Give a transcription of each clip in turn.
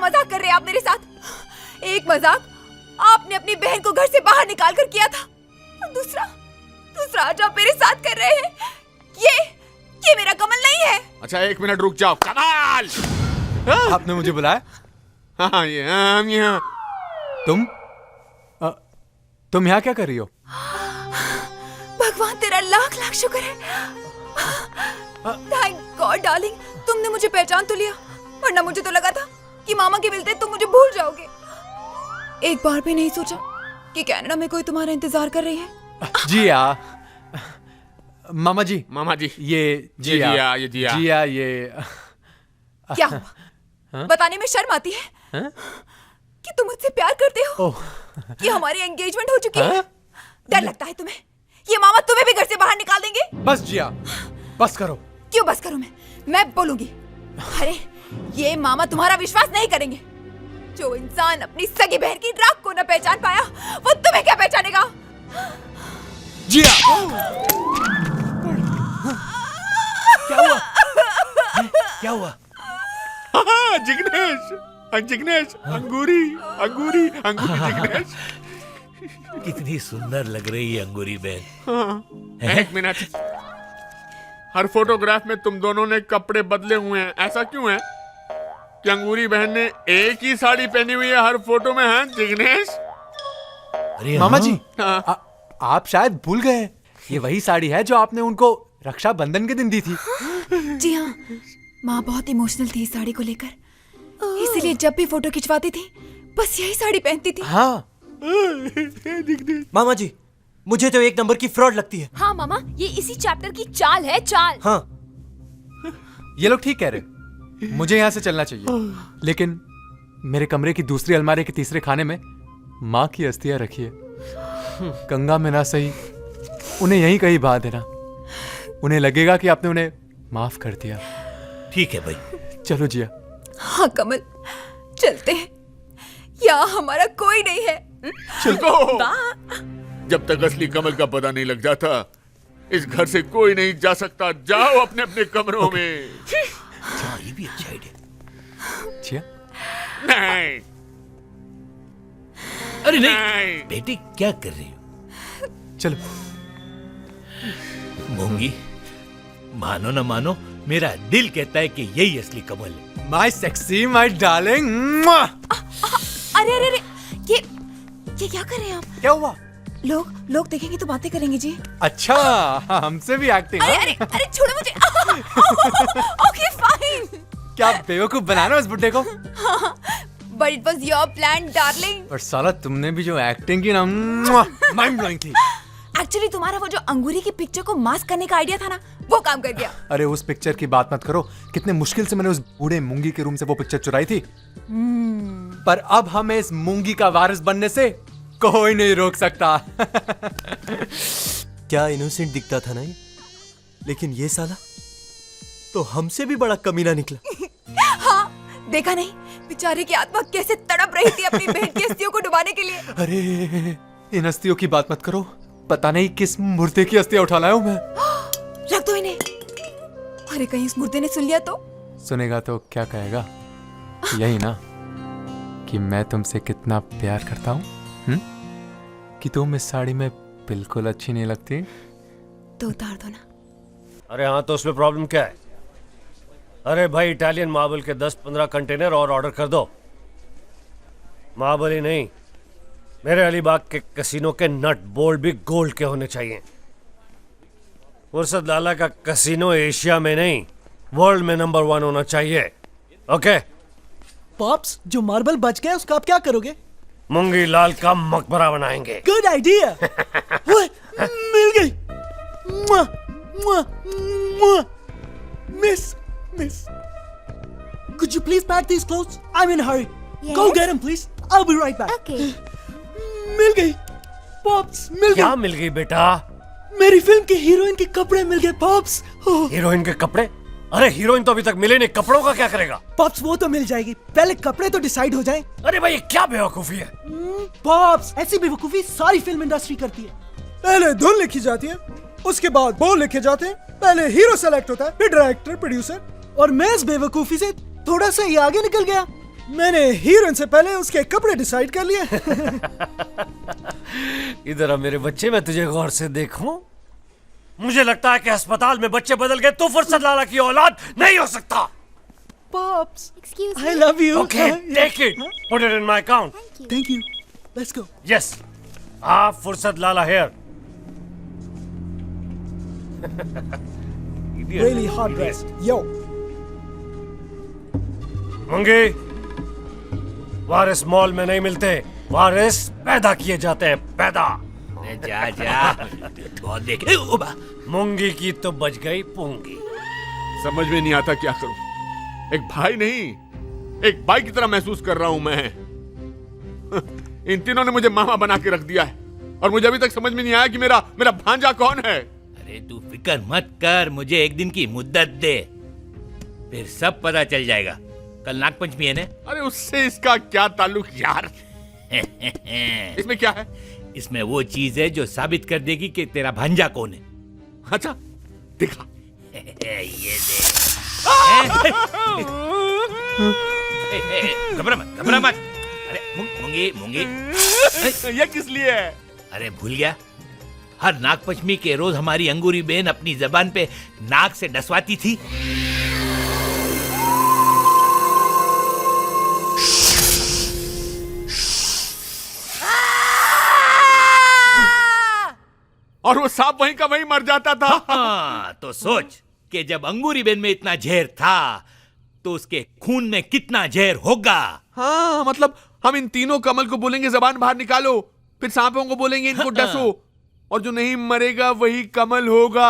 मजाक कर रहे हैं आप मेरे साथ? एक मजाक आपने अपनी बहन को घर से बाहर निकाल कर किया था, और दूसरा आज आप मेरे साथ कर रहे हैं। ये मेरा कमल नहीं है। अच्छा 1 मिनट रुक जाओ। कमाल, आपने मुझे बुलाया? हाँ ये हम यहाँ। तुम यहाँ क्या कर रही हो? भगवान तेरा लाख लाख शुक्र है। थैंक गॉड डार्लिंग, तुमने मुझे पहचान तो लिया, वरना मुझे तो लगा था कि मामा के मिलते तुम मुझे भूल जाओगे। एक बार भी नहीं सोचा कि कनाडा में कोई तुम्हारा इंतजार कर रही है। जिया, मामा जी ये जिया ये क्या हुआ? बताने में शर्म आती है कि तुम मुझसे प्यार करते हो, कि हमारी एंगेजमेंट हो चुकी है। डर लगता है तुम्हें? ये मामा तुम्हें भी घर से बाहर निकाल देंगे। बस जिया, बस करो। क्यों बस करूं? मैं बोलूंगी। अरे ये मामा तुम्हारा विश्वास नहीं करेंगे। जो इंसान अपनी सगी बहन की राख को न पहचान पाया, वो तुम्हें क्या पहचानेगा? जिया, क्या हुआ? जिग्नेश, अंगूरी जिग्नेश। कितनी सुंदर लग रही है अंगूरी बहन। 1 मिनट, हर फोटोग्राफ में तुम दोनों ने कपड़े बदले हुए हैं, ऐसा क्यों है कि अंगूरी बहन ने एक ही साड़ी पहनी हुई है हर फोटो में? है जिग्नेश? अरे मामा जी, हाँ। आप शायद भूल गए, ये वही साड़ी है जो आपने उनको रक्षाबंधन के दिन दी थी। जी हाँ, माँ बहुत इमोशनल थी इस साड़ी को लेकर, इसीलिए जब भी फोटो खिंचवाती थी बस यही साड़ी पहनती थी। हाँ मामा जी, मुझे तो 1 नंबर की फ्रॉड लगती है। हाँ मामा, ये इसी चैप्टर की चाल है, चाल। हाँ, ये लोग ठीक कह रहे, मुझे यहाँ से चलना चाहिए, लेकिन मेरे कमरे की दूसरी अलमारी के तीसरे खाने में माँ की अस्थियां रखी है। गंगा में ना सही, उन्हें यहीं कहीं बहा देना। उन्हें लगेगा कि आपने उन्हें माफ कर दिया। ठीक है भाई, चलो जिया। हाँ कमल, चलते हैं, यहाँ हमारा कोई नहीं है। चलो, जब तक असली कमल का पता नहीं लग जाता इस घर से कोई नहीं जा सकता। जाओ अपने अपने कमरों में। हाँ, ये भी अच्छा आइडिया। जिया, नहीं, अरे नहीं बेटी, क्या कर रही हो? चलो। मूंगी, मानो ना मानो, मेरा दिल कहता है कि यही असली कमल है। My sexy, my darling. अरे अरे अरे, ये क्या कर रहे हैं आप? क्या हुआ? लोग देखेंगे तो बातें करेंगे जी। अच्छा, हमसे भी एक्टिंग। अरे अरे अरे, छोड़ो मुझे। Okay fine. क्या बेवकूफ बनाना उस बुड्ढे को? But it was your plan darling. और साला तुमने भी जो एक्टिंग की ना, माइंड ब्लोइंग थी। एक्चुअली तुम्हारा वो जो अंगूरी की पिक्चर को मास्क करने का आइडिया था ना, वो काम कर गया। अरे उस पिक्चर की बात मत करो, कितने मुश्किल से मैंने उस बूढ़े मूंगी के रूम से वो पिक्चर चुराई थी। पर अब हमें इस मूंगी का वारिस बनने से कोई नहीं रोक सकता। क्या इनोसेंट दिखता था ना ये, लेकिन ये साला तो हमसे भी बड़ा कमीना निकला। हाँ, देखा नहीं बेचारे की आत्मा कैसे तड़प रही थी अपनी बहन की अस्थियों को डुबाने के लिए। अरे इन अस्थियों की बात मत करो, पता नहीं किस मुर्दे की अस्थियां उठा लाया हूं मैं। रख दो इन्हें। अरे कहीं इस मुर्दे ने सुन लिया तो? सुनेगा तो क्या कहेगा? यही ना कि मैं तुमसे कितना प्यार करता हूँ, कि तुम इस साड़ी में बिल्कुल अच्छी नहीं लगती। तो उतार दो ना। अरे हाँ, तो उसमें प्रॉब्लम क्या है? अरे भाई, इटालियन मार्बल के 10-15 कंटेनर और ऑर्डर कर दो। मार्बल ही नहीं, मेरे अलीबाग के कसिनो के नट बोल्ट भी गोल्ड के होने चाहिए। फुर्सत लाला का कसिनो एशिया में नहीं, वर्ल्ड में नंबर 1 होना चाहिए। ओके पॉप्स, जो मार्बल बच गया उसका आप क्या करोगे? मूंगी लाल का मकबरा बनाएंगे। Good idea. मिल गई। मुआ, मुआ, मुआ। Miss could you please pack these clothes? I'm in a hurry. Yes? Go get them please. I'll be right back. Okay. मिल गई पॉप्स, मिल क्या गई। मिल गई बेटा? मेरी फिल्म के हीरोइन के कपड़े मिल गए पॉप्स। हीरोइन के कपड़े? अरे हीरोइन तो अभी तक मिले नहीं, कपड़ों का क्या करेगा? पॉप्स वो तो मिल जाएगी, पहले कपड़े तो डिसाइड हो जाएं। अरे भाई, ये क्या बेवकूफी है? पॉप्स, ऐसी बेवकूफी सारी फिल्म इंडस्ट्री करती है। पहले धुन लिखी जाती है, उसके बाद बोल लिखे जाते हैं, पहले हीरो सेलेक्ट होता है, फिर डायरेक्टर, प्रोड्यूसर, और मैं इस बेवकूफी से थोड़ा सा ही आगे निकल गया। मैंने हीरोइन से पहले उसके कपड़े डिसाइड कर लिए। इधर आ मेरे बच्चे, मैं तुझे गौर से देखूं। मुझे लगता है कि अस्पताल में बच्चे बदल गए तो फुर्सत लाला की औलाद नहीं हो सकता। Pops, Excuse I me. love you. Okay, take it. Put it in my account. Thank you. Let's go. Yes. आप फुर्सत लाला here. Really hot dress. Yo. मंगे, वारिस मॉल में नहीं मिलते, वारिस पैदा किए जाते हैं, पैदा। जा जा बहुत देखे मूंगी की तो बच गई पूंगी। समझ में नहीं आता क्या करूं। एक भाई नहीं, एक भाई की तरह महसूस कर रहा हूं मैं। इन तीनों ने मुझे मामा बना के रख दिया है और मुझे अभी तक समझ में नहीं आया कि मेरा मेरा भांजा कौन है। अरे तू फिक्र मत कर, मुझे एक दिन की मुद्दत दे, फिर सब पता चल जाएगा। कल नागपंचमी है ना? अरे उससे इसका क्या ताल्लुक यार? इसमें क्या है? इसमें वो चीज है जो साबित कर देगी कि तेरा भांजा कौन है। अच्छा दिखा। ये दे। घबरा मत, घबरा मत। अरे मूंगी मूंगी। ये किस लिए है? अरे भूल गया, हर नागपंचमी के रोज हमारी अंगूरी बहन अपनी जबान पे नाक से डसवाती थी। और वो सांप वहीं का वहीं मर जाता था। हाँ, तो सोच कि जब अंगूरी बेन में इतना जहर था तो उसके खून में कितना जहर होगा। हाँ मतलब हम इन तीनों कमल को बोलेंगे जबान बाहर निकालो, फिर सांपों को बोलेंगे इनको डसो, और जो नहीं मरेगा वही कमल होगा।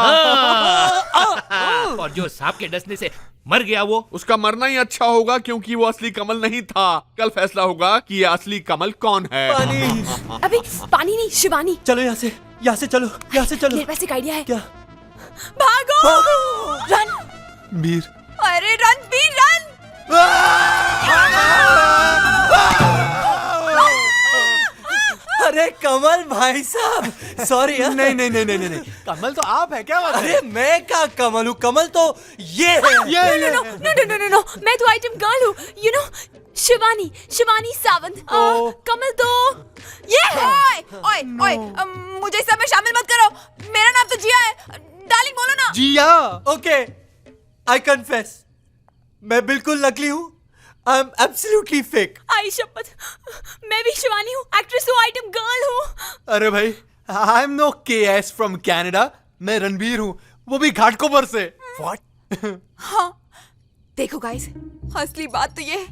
और जो सांप के डसने से मर गया वो उसका मरना ही अच्छा होगा क्योंकि वो असली कमल नहीं था। कल फैसला होगा कि ये असली कमल कौन है। अभी पानी नहीं, शिवानी। चलो यहाँ से चलो, यहाँ से चलो। मेरे पास एक आइडिया है। क्या? भागो! रन! वीर, अरे रणबीर रन! अरे कमल भाई साहब, सॉरी यार। नहीं, कमल तो आप है क्या बात है? अरे मैं क्या कमल हूँ? कमल तो ये है। नो, मैं तो आइटम गर्ल हूँ, यू नो, शिवानी सावंत। कमल तो ये है। ओए, मुझे सब में शामिल मत करो। मेरा नाम तो जिया है। डार्लिंग बोलो ना। जिया। ओके, आई कन्फेस, मैं बिल्कुल नकली हूँ। I am absolutely fake. I शपथ, मैं भी शिवानी हूँ, एक्ट्रेस हूँ, आइटम गर्ल हूँ। अरे भाई, I am no KS from Canada. मैं रणबीर हूँ, वो भी घाटकोपर से। व्हाट? हाँ, देखो गाइस, असली बात तो ये है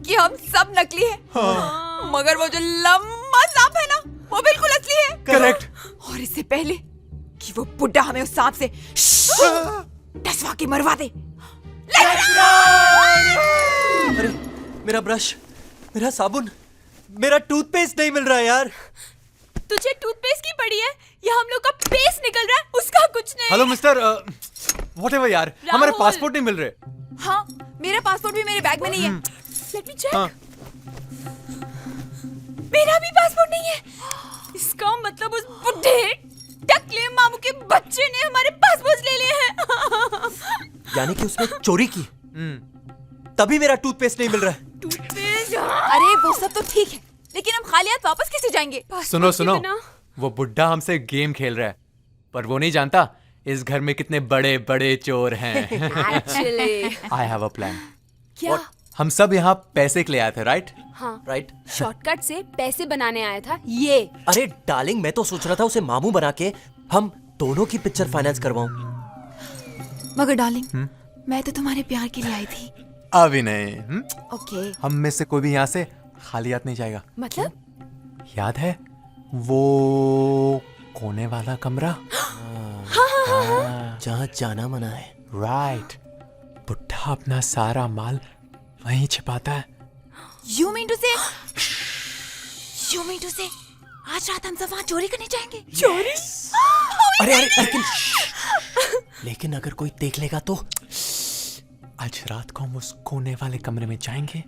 कि हम सब नकली हैं। मगर वो जो लंबा सांप है ना, वो बिल्कुल असली है। करेक्ट। और इससे पहले कि वो बुड्ढा हमें उस सांप से डसवा के मरवा दे, अरे मेरा ब्रश, मेरा साबुन, मेरा टूथपेस्ट नहीं मिल रहा यार। तुझे टूथपेस्ट की पड़ी है या हम लोग का पेस्ट निकल रहा है, उसका कुछ नहीं। हेलो मिस्टर व्हाटएवर यार, हमारे राहुल। पासपोर्ट नहीं मिल रहे। हाँ, मेरा पासपोर्ट भी मेरे बैग में नहीं है। Let me check. हाँ। मेरा भी पासपोर्ट नहीं है। इसका मतलब उस बुड्ढे टकले मामू के बच्चे ने हमारे पासपोर्ट ले लिए हैं। यानी कि उसने चोरी की, तभी मेरा टूथपेस्ट नहीं मिल रहा है। टूथपेस्ट? अरे वो सब तो ठीक है, लेकिन हम खाली हाथ वापस कैसे जाएंगे? सुनो पासपोर्ट के बिना? वो बुड्ढा हमसे गेम खेल रहा है, पर वो नहीं जानता इस घर में कितने बड़े बड़े चोर हैं। Actually, I have a plan. क्या? हम सब यहाँ पैसे के लिए आए थे, राइट? हाँ, राइट? शॉर्टकट से पैसे बनाने आया था ये। अरे डार्लिंग, मैं तो सोच रहा था उसे मामू बना के हम दोनों की पिक्चर फाइनेंस करवाऊं। मगर डार्लिंग, मैं तो तुम्हारे प्यार के लिए आई थी। अभी नहीं। ओके, हम में से कोई भी यहाँ से खाली हाथ नहीं जाएगा। मतलब? याद है वो कोने वाला कमरा? जहाँ जाना मना है। राइट। बुड्ढा अपना सारा माल वहीं छिपाता है। You mean to say, आज रात हम सब वहाँ चोरी करने जाएंगे? चोरी? अरे लेकिन अगर कोई देख लेगा तो? आज रात को हम उस कोने वाले कमरे में जाएंगे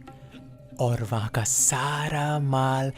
और वहां का सारा माल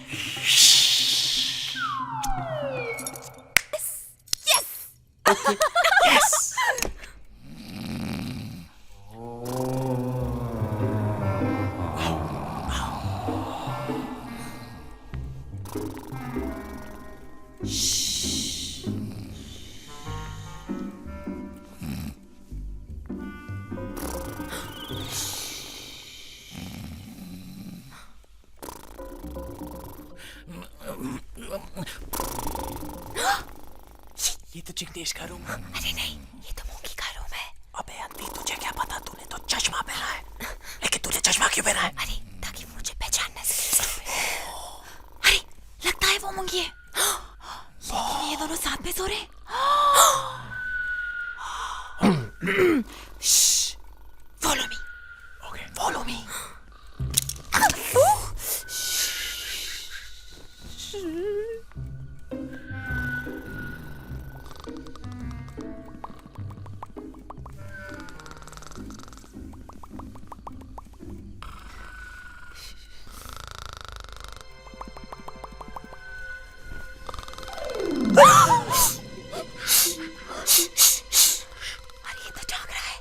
तो जिग्नेश का रूम। अरे नहीं, ये तो मूंगी का रूम है। अबे अनवी, तुझे क्या पता? तूने तो चश्मा पहना है। लेकिन तुझे चश्मा क्यों पहना है? अरे ताकि मुझे पहचानना अरे लगता है वो मूंगी है। लेकिन ये दोनों साथ में सो रहे हैं। Follow me. Okay, follow me. अरे ये तो जाग रहा है।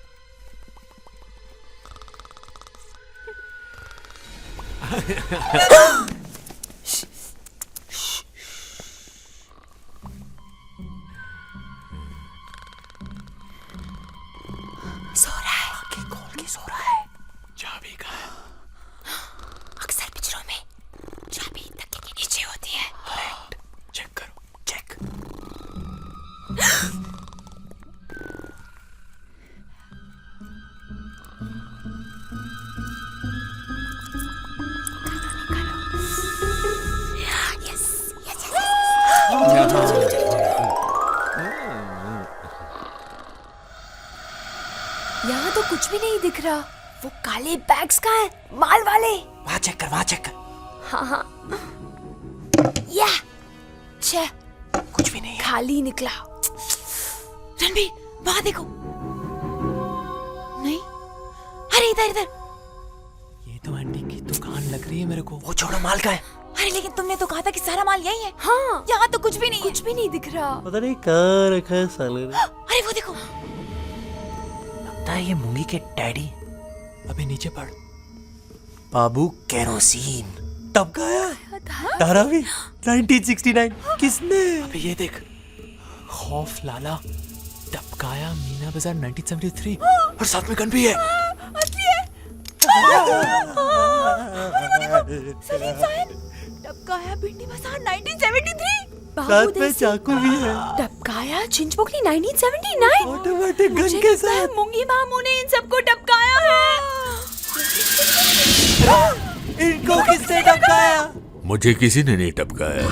सो रहा है। आंखें खोल के सो रहा है। चाबी कहाँ है? अक्सर पिक्चरों में चाबी तकिए के नीचे होती है। करेक्ट। चेक करो, चेक। Yes yes yes. यहाँ तो कुछ भी नहीं दिख रहा। वो काले बैग्स का है, माल वाले। वहाँ चेक कर, वहाँ चेक कर। हाँ हाँ। या छे, कुछ भी नहीं है। खाली निकला। रणबीर वहां देखो। नहीं, अरे इधर इधर। ये तो आंटी की दुकान लग रही है मेरे को। वो छोड़ो, माल का है। अरे लेकिन तुमने तो कहा था कि सारा माल यही है। हाँ, यहाँ तो कुछ भी नहीं, कुछ भी नहीं दिख रहा। पता नहीं कहाँ रखा है साले ने। अरे वो देखो। लगता है ये मूंगी के डैडी। अबे नीचे पड़। बाबू केरोसिन। तब गाया धारावी 1969। किसने? अबे ये देख, खौफ लाला, टपकाया मीना बाजार 1973। और साथ में गन भी है। असली है। सलीम साहब, टपकाया भिंडी बाजार 1973। साथ में चाकू भी है। टपकाया चिंचपोकली 1979। ऑटोमेटिक गन के साथ। मूंगी मामू ने इन सबको टपकाया है। इनको किसने टपकाया? मुझे किसी ने नहीं टपकाया।